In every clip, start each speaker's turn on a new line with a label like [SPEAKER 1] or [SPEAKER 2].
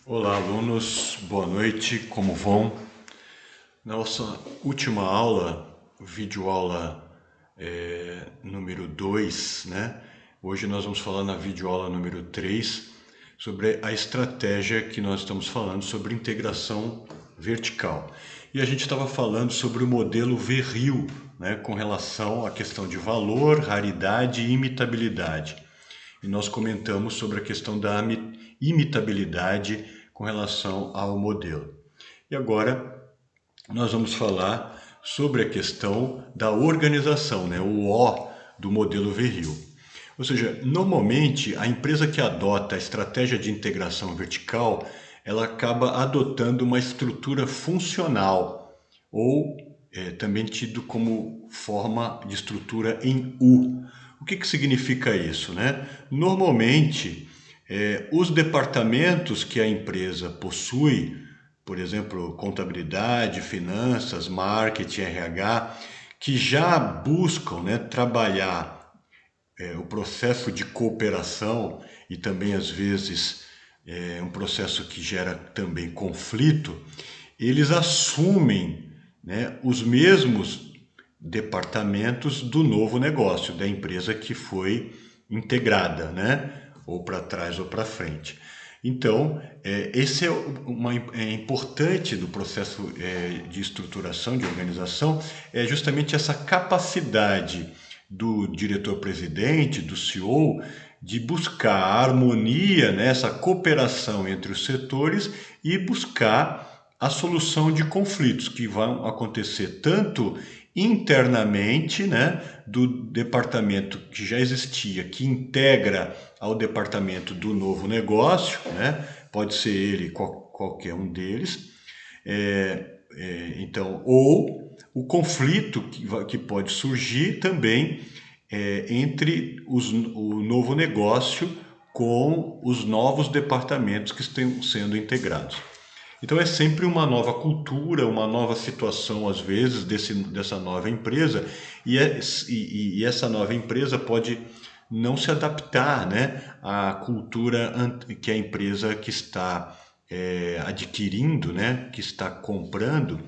[SPEAKER 1] Olá, alunos, boa noite, como vão? Na nossa última aula, videoaula número 2, né? Hoje nós vamos falar na videoaula número 3 sobre a estratégia que nós estamos falando sobre integração vertical. E a gente estava falando sobre o modelo Verril, né, com relação à questão de valor, raridade e imitabilidade. E nós comentamos sobre a questão da imitabilidade com relação ao modelo. E agora nós vamos falar sobre a questão da organização, né? O O do modelo Verril. Ou seja, normalmente a empresa que adota a estratégia de integração vertical, ela acaba adotando uma estrutura funcional ou também tido como forma de estrutura em U. O que significa isso, né? Normalmente, os departamentos que a empresa possui, por exemplo, contabilidade, finanças, marketing, RH, que já buscam, né, trabalhar o processo de cooperação e também às vezes um processo que gera também conflito, eles assumem, né, os mesmos departamentos do novo negócio, da empresa que foi integrada, né? Ou para trás ou para frente. Então, esse é importante do processo de estruturação, de organização, é justamente essa capacidade do diretor-presidente, do CEO, de buscar a harmonia, né, essa cooperação entre os setores e buscar a solução de conflitos que vão acontecer tanto internamente, né, do departamento que já existia, que integra ao departamento do novo negócio, né, pode ser ele qualquer um deles, então, ou o conflito que pode surgir também entre o novo negócio com os novos departamentos que estão sendo integrados. Então é sempre uma nova cultura, uma nova situação, às vezes, dessa nova empresa, e essa nova empresa pode não se adaptar, né, à cultura que a empresa que está adquirindo, né, que está comprando.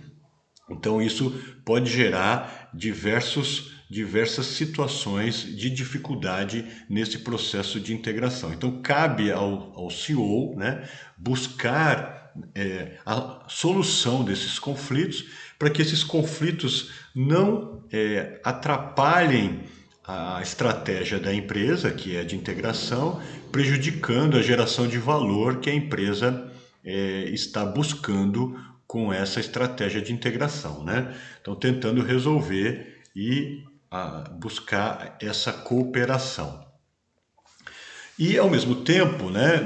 [SPEAKER 1] Então isso pode gerar diversas situações de dificuldade nesse processo de integração. Então cabe ao CEO, né, buscar a solução desses conflitos para que esses conflitos não atrapalhem a estratégia da empresa, que é de integração, prejudicando a geração de valor que a empresa está buscando com essa estratégia de integração, né? Então, tentando resolver e buscar essa cooperação. E, ao mesmo tempo, né,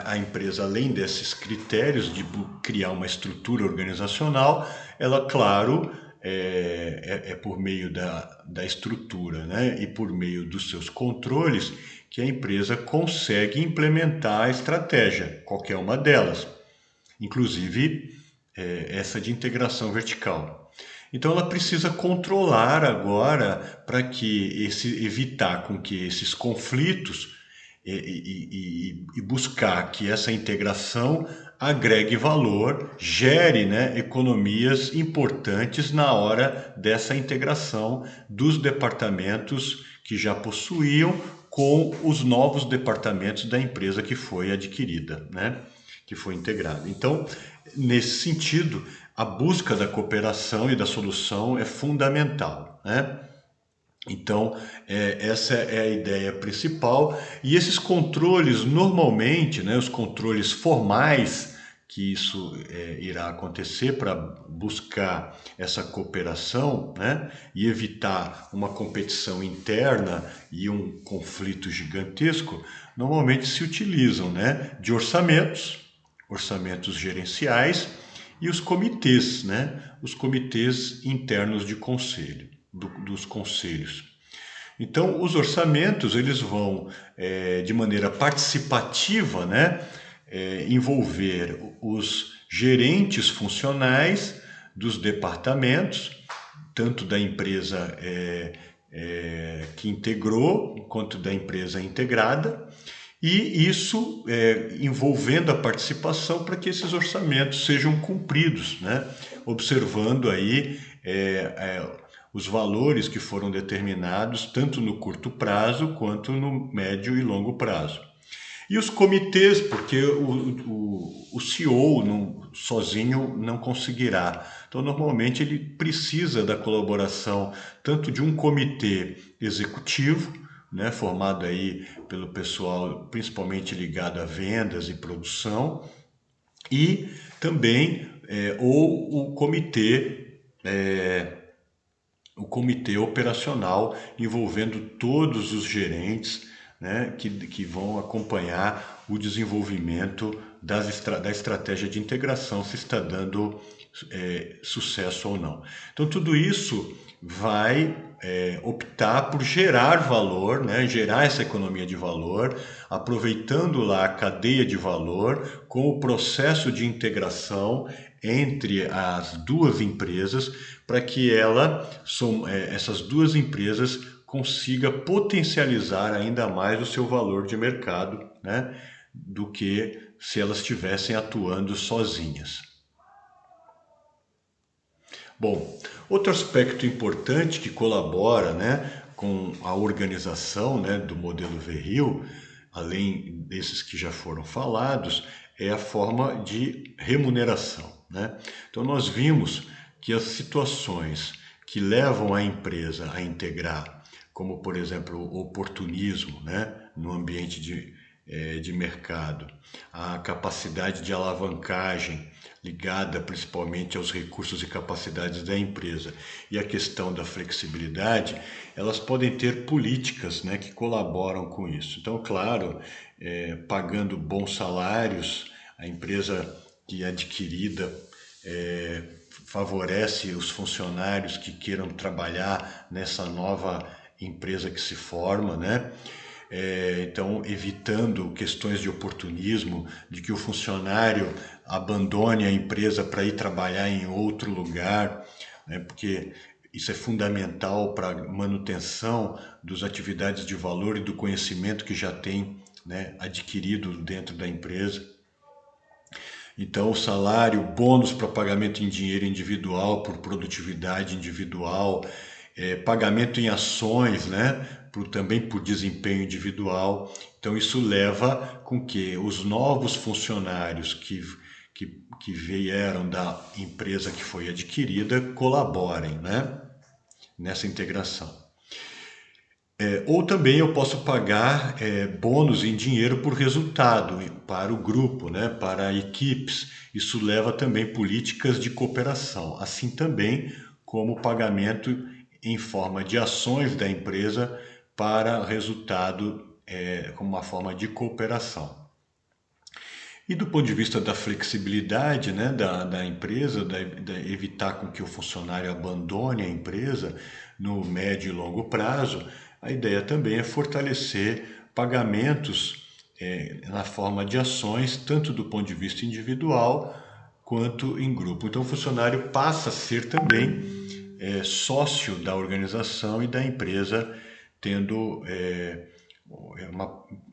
[SPEAKER 1] a empresa, além desses critérios de criar uma estrutura organizacional, ela, claro, é por meio da estrutura, né, e por meio dos seus controles que a empresa consegue implementar a estratégia, qualquer uma delas, inclusive essa de integração vertical. Então ela precisa controlar agora para que evitar com que esses conflitos e buscar que essa integração agregue valor, gere, né, economias importantes na hora dessa integração dos departamentos que já possuíam com os novos departamentos da empresa que foi adquirida, né, que foi integrada. Então, nesse sentido, a busca da cooperação e da solução é fundamental, né? Então, essa é a ideia principal. E esses controles, normalmente, né, os controles formais, que isso irá acontecer para buscar essa cooperação, né, e evitar uma competição interna e um conflito gigantesco, normalmente se utilizam, né, de orçamentos gerenciais e os comitês, né, os comitês internos de conselho dos conselhos. Então, os orçamentos eles vão de maneira participativa, né, envolver os gerentes funcionais dos departamentos, tanto da empresa que integrou quanto da empresa integrada, E isso envolvendo a participação para que esses orçamentos sejam cumpridos, né? Observando aí os valores que foram determinados tanto no curto prazo quanto no médio e longo prazo. E os comitês, porque o CEO sozinho não conseguirá. Então, normalmente, ele precisa da colaboração tanto de um comitê executivo, né, formado aí pelo pessoal principalmente ligado a vendas e produção, e também o comitê operacional envolvendo todos os gerentes, né, que vão acompanhar o desenvolvimento da estratégia de integração, se está dando sucesso ou não. Então, tudo isso vai optar por gerar valor, né, gerar essa economia de valor, aproveitando lá a cadeia de valor com o processo de integração entre as duas empresas, para que essas duas empresas consiga potencializar ainda mais o seu valor de mercado, né, do que se elas estivessem atuando sozinhas. Bom, outro aspecto importante que colabora, né, com a organização, né, do modelo Verril, além desses que já foram falados, é a forma de remuneração, né? Então nós vimos que as situações que levam a empresa a integrar, como por exemplo o oportunismo, né, no ambiente de mercado, a capacidade de alavancagem ligada principalmente aos recursos e capacidades da empresa e a questão da flexibilidade, elas podem ter políticas, né, que colaboram com isso. Então, claro, pagando bons salários, a empresa que é adquirida favorece os funcionários que queiram trabalhar nessa nova empresa que se forma, né? Então, evitando questões de oportunismo, de que o funcionário abandone a empresa para ir trabalhar em outro lugar, né? Porque isso é fundamental para a manutenção das atividades de valor e do conhecimento que já tem, né, adquirido dentro da empresa. Então, o salário, bônus para pagamento em dinheiro individual, por produtividade individual, pagamento em ações, né? Também por desempenho individual. Então, isso leva com que os novos funcionários que vieram da empresa que foi adquirida colaborem, né, nessa integração. Ou também eu posso pagar bônus em dinheiro por resultado para o grupo, né, para equipes. Isso leva também políticas de cooperação, assim também como pagamento em forma de ações da empresa para resultado como uma forma de cooperação. E do ponto de vista da flexibilidade, né, da empresa, evitar com que o funcionário abandone a empresa no médio e longo prazo, a ideia também é fortalecer pagamentos na forma de ações, tanto do ponto de vista individual quanto em grupo. Então o funcionário passa a ser também sócio da organização e da empresa, tendo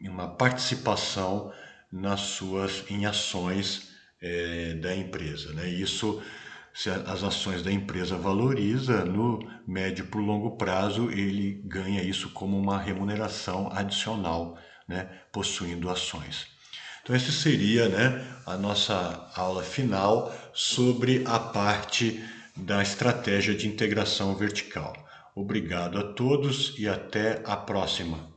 [SPEAKER 1] uma participação em ações da empresa, né? Isso, se as ações da empresa valoriza no médio para o longo prazo, ele ganha isso como uma remuneração adicional, né, possuindo ações. Então essa seria, né, a nossa aula final sobre a parte da estratégia de integração vertical. Obrigado a todos e até a próxima.